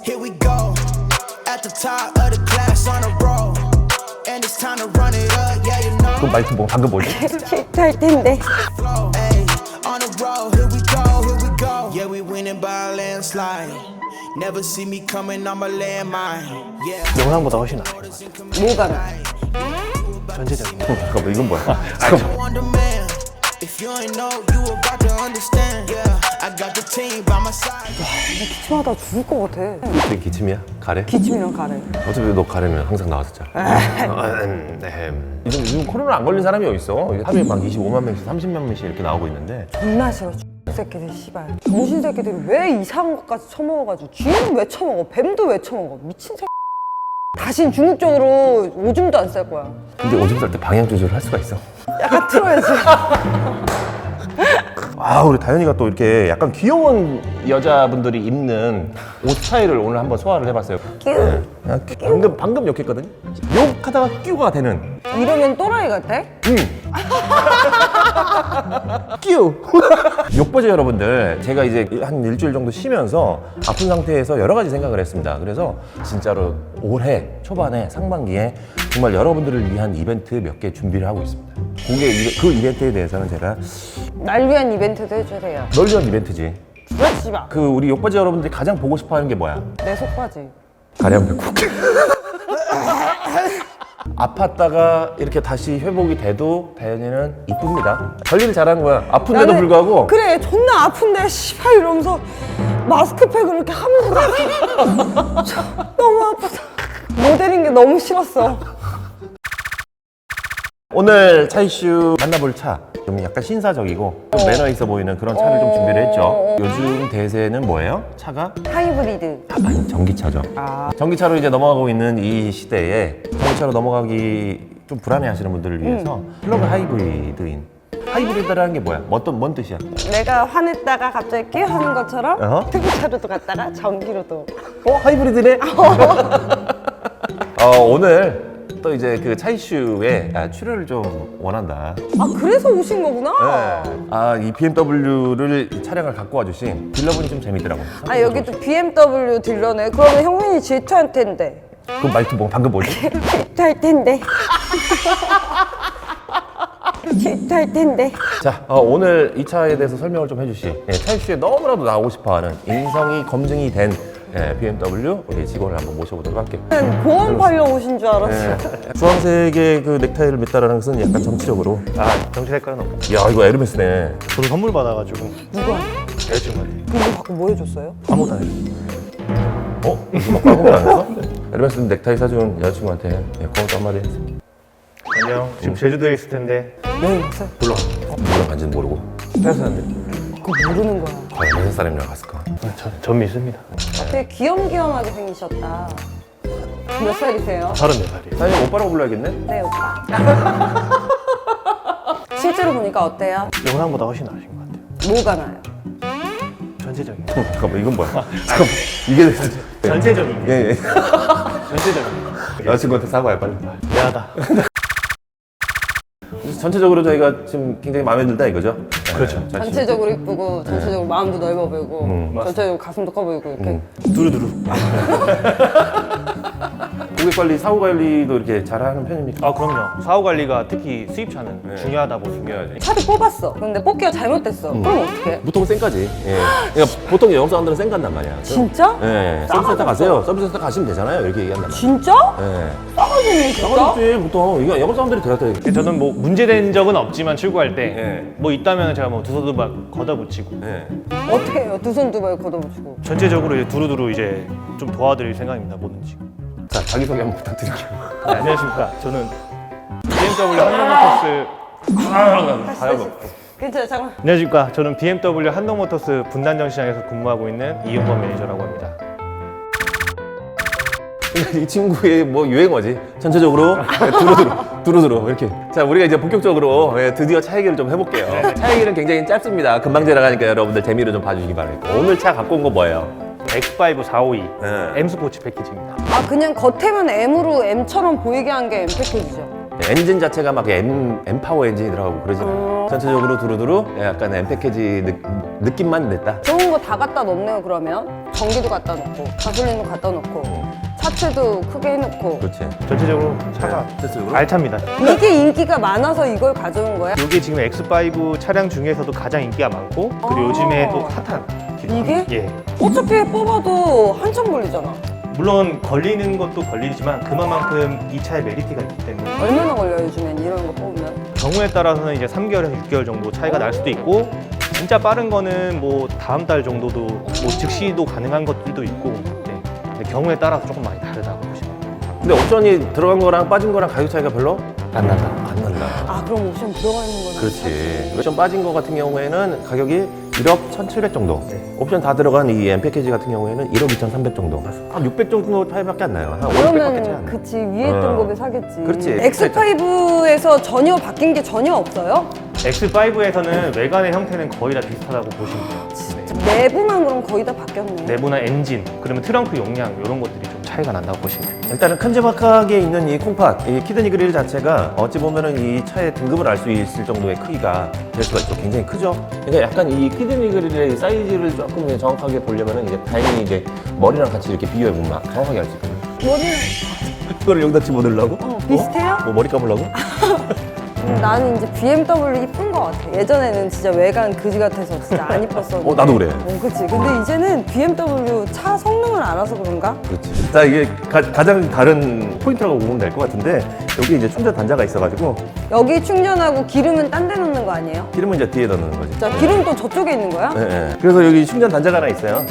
Here we go. At the top of the class on a roll. And it's time to run it up. Yeah, you know. 그 말투 뭐 방금 뭐지? 할 텐데. Flow, ayy. On the road. Here we go. Here we go. Yeah, we winning by a landslide. Never see me coming on my landmine. Yeah. 영상보다 훨씬 나아요. 뭐가 나? 전체적인 거. 잠깐만 이건 뭐야? On demand. If you ain't know, you about to understand. Yeah, I got the team by my side. 기침하다 죽을 것 같아. 이게 기침이야? 가래? 기침이랑 가래. 어차피 너 가래는 항상 나왔었잖아. 요즘 코로나 안 걸린 사람이 어딨어? 하루에 막 25만 명씩 30만 명씩 이렇게 나오고 있는데 존나 싫어. 새끼들 씨발. 정신 새끼들이 왜 이상한 것까지 처먹어가지고 쥐는 왜 처먹어? 뱀도 왜 처먹어? 미친 새끼. 다신 중국적으로 오줌도 안 쌀 거야. 근데 오줌 쌀 때 방향 조절을 할 수가 있어. 약간 틀어야지. 아 우리 다현이가 또 이렇게 약간 귀여운 여자분들이 입는 옷 스타일을 오늘 한번 소화를 해봤어요. 네. 방금 욕했거든요. 욕하다가 끼우가 되는 이러면 또라이 같아? 끼우. 욕버지 여러분들, 제가 이제 한 일주일 정도 쉬면서 아픈 상태에서 여러 가지 생각을 했습니다. 그래서 진짜로 올해 초반에 상반기에 정말 여러분들을 위한 이벤트 몇 개 준비를 하고 있습니다. 그 이벤트에 대해서는 제가 날 위한 이벤트도 해주세요. 널 위한 이벤트지. 그래 씨발. 그 우리 욕버지 여러분들이 가장 보고 싶어하는 게 뭐야? 내 속바지. 가량 백국. 아팠다가 이렇게 다시 회복이 돼도 다현이는 이쁩니다. 관리를 잘하는 거야. 아픈데도 불구하고. 그래 존나 아픈데 씨발 이러면서 마스크팩을 이렇게 하면서 너무 아프다. 모델인 게 너무 싫었어. 오늘 차이슈 만나볼 차 좀 약간 신사적이고 좀 매너 있어 보이는 그런 차를 좀 준비를 했죠. 요즘 대세는 뭐예요? 차가? 하이브리드. 아니 전기차죠. 전기차로 이제 넘어가고 있는 이 시대에 전기차로 넘어가기 좀 불안해하시는 분들을 위해서 플러그 하이브리드인 하이브리드라는 게 뭐야? 뭔 뜻이야? 내가 화냈다가 갑자기 깨하는 것처럼 어허. 특유차로도 갔다가 전기로도. 하이브리드네? 오늘 또 이제 그 차이슈에 출연을 좀 원한다. 아 그래서 오신 거구나. 네. 이 BMW를 차량을 갖고 와주신 딜러분이 좀 재밌더라고. 아 여기 또 BMW 딜러네. 그러면 형민이 질투할 텐데. 그 말투 뭐 방금 뭐지? 질투할 텐데. 질투할 텐데. 자, 오늘 이 차에 대해서 설명을 좀 해주시. 차이슈에 너무나도 나오고 싶어하는 인성이 검증이 된 BMW 우리 직원을 한번 모셔보도록 할게요. 보험 팔러 오신 줄 알았어. 주황색의 그 넥타이를 맸다라는 것은 약간 정치적으로. 정치 색깔은 없고. 야, 이거 에르메스네. 저도 선물 받아가지고 누가? 여자친구한테 그거 받고 뭐 해줬어요? 아무것도 안 해줬어요. 이거 막 광고를 안 했어? 에르메스 넥타이 사준 여자친구한테 고맙다 한마디 했어. 안녕. 지금 제주도에 있을 텐데 여행 갔어요? 누구랑 간지는 모르고. 회사인데. 그거 모르는 거야. 과연 회사 사람이랑 갔을까? 전 믿습니다. 되게 귀염귀염하게 생기셨다. 몇 살이세요? 34살이에요. 사장님 오빠라고 불러야겠네? 네 오빠. 실제로 보니까 어때요? 영상보다 훨씬 나으신 것 같아요. 뭐가 나요? 전체적인 거. 잠깐만 이건 뭐야? 잠깐만 이게 전체적인 거. 예. 전체적인 거. 여자친구한테 사과해 빨리. 미안하다. 전체적으로 저희가 지금 굉장히 마음에 든다 이거죠? 그렇죠. 전체적으로 이쁘고 전체적으로 마음도 넓어 보이고 전체적으로 가슴도 커 보이고 이렇게. 두루두루. 고객 관리, 사후 관리도 이렇게 잘하는 편입니까? 그럼요. 사후 관리가 특히 수입차는 중요하다고 중요하죠. 차를 뽑았어. 근데 뽑기가 잘못됐어. 그럼 어떡해? 보통 센까지. 그러니까 보통 영업 사람들은 센 간단 말이야. 진짜? 서비스센터 가세요. 서비스센터 가시면 되잖아요. 이렇게 얘기한단 말이야. 진짜? 싸가지네 진짜? 싸가지지 보통. 이거 영업 사람들이 대답해. 저는 뭐 문제된 적은 없지만 출고할 때 예. 뭐 있다면 제가 뭐 두서두박 걷어붙이고 어떻게 해요? 두 손 두 발 걷어붙이고. 전체적으로 이제 두루두루 이제 좀 도와드릴 생각입니다. 뭐든지. 자, 자기소개 한번 부탁드릴게요. 네, 안녕하십니까. 저는 BMW 한동모터스 가요. 괜찮아 잠깐. 안녕하십니까. 저는 BMW 한동모터스 분단전 시장에서 근무하고 있는 이용범 매니저라고 합니다. 이 친구의 뭐 유행어지. 전체적으로 두루두루 이렇게. 자, 우리가 이제 본격적으로 드디어 차 얘기를 좀 해볼게요. 차 얘기는 굉장히 짧습니다. 금방 지나가니까 여러분들 재미로 좀 봐주시기 바랍니다. 오늘 차 갖고 온 거 뭐예요? X5 452 네. M 스포츠 패키지입니다. 그냥 겉에만 M으로 M처럼 보이게 한 게 M 패키지죠. 엔진 자체가 막 M파워 엔진이라고 그러진 않아요. 전체적으로 두루두루 약간 M 패키지 느낌만 냈다. 좋은 거 다 갖다 놓네요. 그러면 전기도 갖다 놓고 가솔린도 갖다 놓고 차체도 크게 해놓고. 그렇지. 전체적으로 차가 전체적으로? 알차입니다. 이게 인기가 많아서 이걸 가져온 거야? 이게 지금 X5 차량 중에서도 가장 인기가 많고 그리고 요즘에 또 핫한 이게? 예. 어차피 뽑아도 한참 걸리잖아. 물론 걸리는 것도 걸리지만 그만큼 이 차의 메리트가 있기 때문에 얼마나 걸려요 요즘엔 이런 거 뽑으면? 경우에 따라서는 이제 3개월에서 6개월 정도 차이가 날 수도 있고 진짜 빠른 거는 뭐 다음 달 정도도 뭐 즉시도 가능한 것들도 있고 네. 근데 경우에 따라서 조금 많이 다르다고 보시면 됩니다. 근데 옵션이 들어간 거랑 빠진 거랑 가격 차이가 별로 안 난다. 안 난다. 아 그럼 옵션 들어가 있는 거는? 그렇지. 옵션 빠진 거 같은 경우에는 가격이 1억 1,700 정도. 옵션 다 들어간 이 M 패키지 같은 경우에는 1억 2,300 정도. 한 600 정도 차이밖에 안 나요. 한 500밖에 차이 안 나요. 그치 위에 등급에 사겠지. 그렇지. X5에서 전혀 바뀐 게 전혀 없어요? X5에서는 외관의 형태는 거의 다 비슷하다고 보시면 돼요. 네. 내부만 그럼 거의 다 바뀌었네. 내부나 엔진, 그러면 트렁크 용량 이런 것들이 좀 차이가 난다고 보시면 돼요. 일단은 큼지막하게 있는 이 콩팥, 이 키드니 그릴 자체가 어찌 보면은 이 차의 등급을 알 수 있을 정도의 크기가 될 수가 있죠. 굉장히 크죠. 그러니까 약간 이 키드니 그릴의 사이즈를 조금 이제 정확하게 보려면은 이제 다행히 이제 머리랑 같이 이렇게 비교해 보면 정확하게 알 수 있거든요. 머리는 그거를 여기다 집어넣으려고? 비슷해요? 뭐 머리 감으려고? 나는 이제 BMW 이쁜 거 같아. 예전에는 진짜 외관 그지 같아서 진짜 안 이뻤었는데. 나도 그래. 그치. 근데 이제는 BMW 차 성능을 알아서 그런가? 그렇지. 자, 이게 가장 다른 포인트라고 보면 될 것 같은데 여기 이제 충전 단자가 있어가지고 여기 충전하고 기름은 딴 데 넣는 거 아니에요? 기름은 이제 뒤에 넣는 거지. 자, 기름 또 저쪽에 있는 거야? 네, 네. 그래서 여기 충전 단자가 하나 있어요.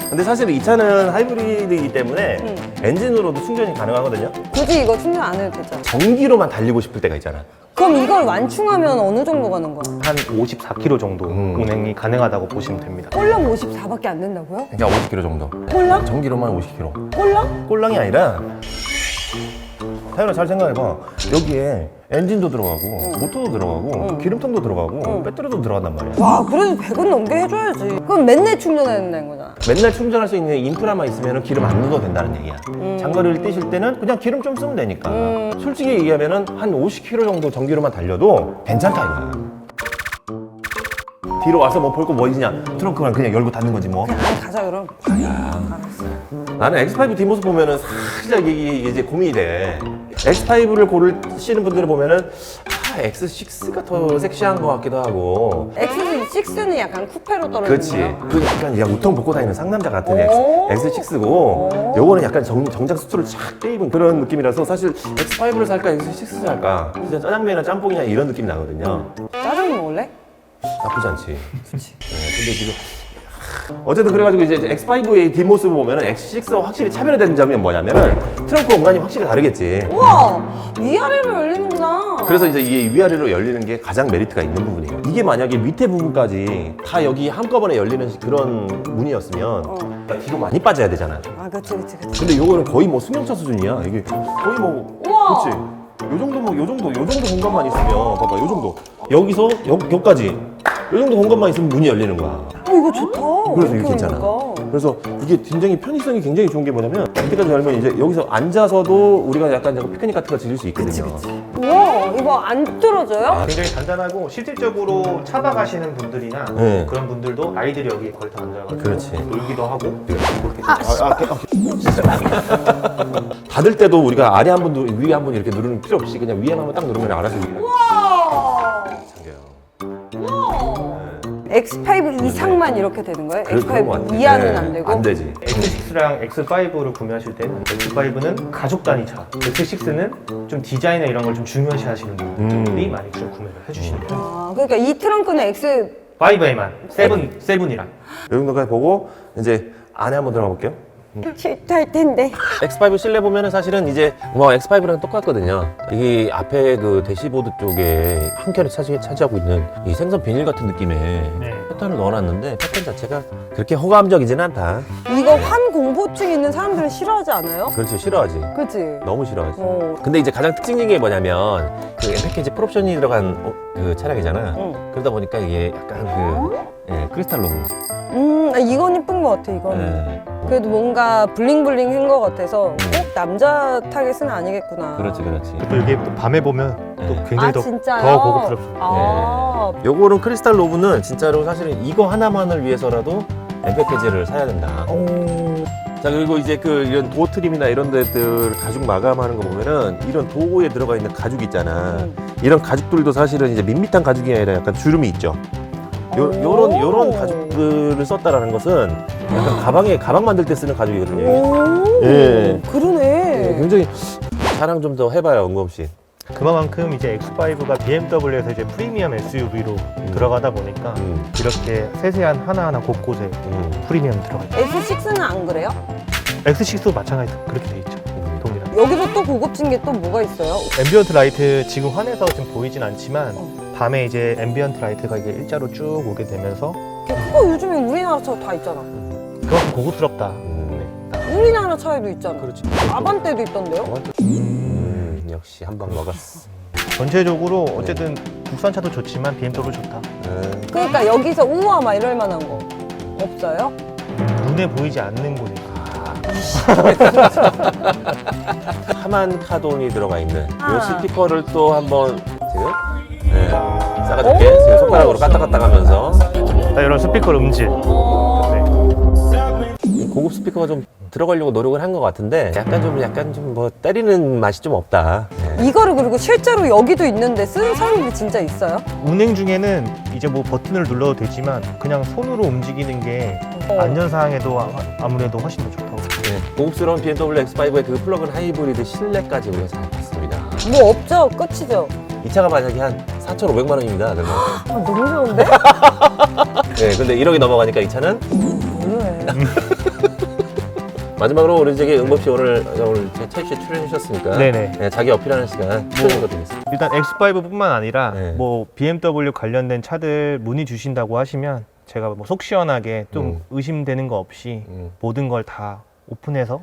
근데 사실 이 차는 하이브리드이기 때문에 엔진으로도 충전이 가능하거든요. 굳이 이거 충전 안 해도 되죠? 전기로만 달리고 싶을 때가 있잖아. 그럼 이걸 완충하면 어느 정도 가는 거야? 한 54km 정도 운행이 가능하다고 보시면 됩니다. 꼴랑 54밖에 안 된다고요? 그러니까 50km 정도. 꼴랑? 전기로만 50km. 꼴랑? 꼴랑이 아니라 타연아 잘 생각해봐. 여기에 엔진도 들어가고 모터도 들어가고 기름통도 들어가고 배터리도 들어간단 말이야. 와, 그래도 100은 넘게 해줘야지. 그럼 맨날 충전해야 된다는 거잖아. 맨날 충전할 수 있는 인프라만 있으면 기름 안 넣어도 된다는 얘기야. 장거리를 뛰실 때는 그냥 기름 좀 쓰면 되니까. 솔직히 얘기하면 한 50km 정도 전기로만 달려도 괜찮다 이거야. 뒤로 와서 뭐 볼 거 뭐 있냐? 트렁크만 그냥 열고 닫는 거지 뭐. 그냥 가자, 그럼. 나는 X5 뒷모습 보면은 살짝 이게 이제 고민이 돼. X5를 고르시는 분들을 보면은 X6가 더 섹시한 것 같기도 하고. X6는 약간 쿠페로 떨어지는 그렇지. 거예요? 그 약간 야 우통 벗고 다니는 상남자 같은 오. X6고 요거는 약간 정장 수트를 쫙 떼입은 그런 느낌이라서 사실 X5를 살까 X6를 살까 진짜 짜장면이나 짬뽕이나 이런 느낌이 나거든요. 짜장면 먹을래? 나쁘지 않지. 그렇지. 근데 지금 어쨌든 그래가지고 이제 X5의 뒷모습을 보면은 X6와 확실히 차별이 되는 점이 뭐냐면은 트렁크 공간이 확실히 다르겠지. 우와! 위아래로 열리는구나. 그래서 이제 이게 위아래로 열리는 게 가장 메리트가 있는 부분이에요. 이게 만약에 밑에 부분까지 다 여기 한꺼번에 열리는 그런 문이었으면 뒤로 많이 빠져야 되잖아. 아, 그치. 근데 요거는 거의 뭐 승용차 수준이야. 이게 거의 뭐 우와! 그렇지. 요 정도 공간만 있으면 봐봐. 요 정도. 여기서 여기까지. 요 정도 공간만 있으면 문이 열리는 거야. 이거 좋다. 그래서 이렇게 이게 괜찮아. 하니까. 그래서 이게 굉장히 편의성이 굉장히 좋은 게 뭐냐면 이때까지 열면 이제 여기서 앉아서도 우리가 약간 피크닉 같은 거 즐길 수 있거든요. 우와, 이거 안 뚫어져요? 굉장히 단단하고 실질적으로 차박하시는 분들이나 네. 그런 분들도 아이들이 여기 걸터 앉아가지고 그렇지. 놀기도 하고 닫을 때도 우리가 아래 한 번, 위에 한 번 이렇게 누르는 필요 없이 그냥 위에만 한번 딱 누르면 알아서 이렇게 우와! 잠겨요. X5 이상만 이렇게 되는 거예요? 그런 거 X5 같아. 이하는 네, 안 되고? 안 되지. X6랑 X5를 구매하실 때는 X5는 가족 단위 차, X6는 좀 디자인이나 이런 걸 좀 중요시 하시는 분들이 많이 좀 구매를 해주시는 편이에요. 아, 그러니까 이 트렁크는 X 5A만, 세븐이랑. 이 정도까지 보고 이제 안에 한번 들어가 볼게요. 싫다 텐데. X5 실내 보면은 사실은 이제 뭐 X5랑 똑같거든요. 이게 앞에 그 대시보드 쪽에 한 켠을 차지하고 있는 이 생선 비닐 같은 느낌의 네. 패턴을 넣어놨는데 패턴 자체가 그렇게 호감적이지는 않다. 이거 환 공포증 있는 사람들은 싫어하지 않아요? 그렇지, 싫어하지. 그치? 너무 싫어하지. 어. 근데 이제 가장 특징적인 게 뭐냐면 그 M 패키지 풀옵션이 들어간 그 차량이잖아. 그러다 보니까 이게 약간 크리스탈 로고. 이건 이쁜 것 같아, 이거는. 네. 그래도 뭔가 블링블링한 것 같아서 꼭 남자 타겟은 아니겠구나. 그렇지. 또 이게 또 밤에 보면 또 네. 굉장히 진짜요? 더 고급스럽습니다. 아, 요거는 크리스탈 로브는 진짜로 사실은 이거 하나만을 위해서라도 M 패키지를 사야 된다. 자, 그리고 이제 이런 도어 트림이나 이런 데들 가죽 마감하는 거 보면은 이런 도구에 들어가 있는 가죽 있잖아. 이런 가죽들도 사실은 이제 밋밋한 가죽이 아니라 약간 주름이 있죠. 요런 가죽들을 썼다라는 것은 약간 가방 만들 때 쓰는 가죽이거든요. 오, 예. 그러네. 굉장히 자랑 좀 더 해봐요, 은검 씨. 그만큼 이제 X5가 BMW에서 이제 프리미엄 SUV로 들어가다 보니까 이렇게 세세한 하나하나 곳곳에 프리미엄 들어가 있죠. X6는 안 그래요? X6도 마찬가지로 그렇게 돼 있죠. 동일하게. 여기서 또 고급진 게 또 뭐가 있어요? 앰비언트 라이트 지금 환해서 지금 보이진 않지만 밤에 이제 앰비언트 라이트가 이게 일자로 쭉 오게 되면서 그거 요즘에 우리나라 차 다 있잖아. 그만큼 고급스럽다. 우리나라 차에도 있잖아. 그렇지. 아반떼도 있던데요? 역시 한 방 먹었어. 전체적으로 어쨌든 국산차도 좋지만 BMW 좋다. 그러니까 여기서 우와 막 이럴 만한 거 없어요? 눈에 보이지 않는 곳에 하만 카돈이 들어가 있는 아. 이 스피커를 또 한번 지금 싸가지게 지금 손가락으로 까딱까딱하면서 이런 스피커 음질. 이 고급 스피커가 좀 들어가려고 노력을 한 것 같은데 약간 좀 뭐 때리는 맛이 좀 없다. 이거를 그리고 실제로 여기도 있는데 쓰는 사람들이 진짜 있어요? 운행 중에는 이제 뭐 버튼을 눌러도 되지만 그냥 손으로 움직이는 게 안전사항에도 아무래도 훨씬 더 좋다고. 네, 고급스러운 BMW X5의 그 플러그인 하이브리드 실내까지 우리가 잘 봤습니다. 뭐 없죠? 끝이죠? 이 차가 만약에 한 4,500만 원입니다. 그러면 너무 좋은데? 네, 근데 1억이 넘어가니까 이 차는 별로예요. 마지막으로 우리 저기 은범 씨 오늘 제 채취에 출연해 주셨으니까 네네. 네, 자기 어필하는 시간 드리겠습니다. 일단 X5뿐만 아니라 네. 뭐 BMW 관련된 차들 문의 주신다고 하시면 제가 뭐 속 시원하게 좀 의심되는 거 없이 모든 걸 다 오픈해서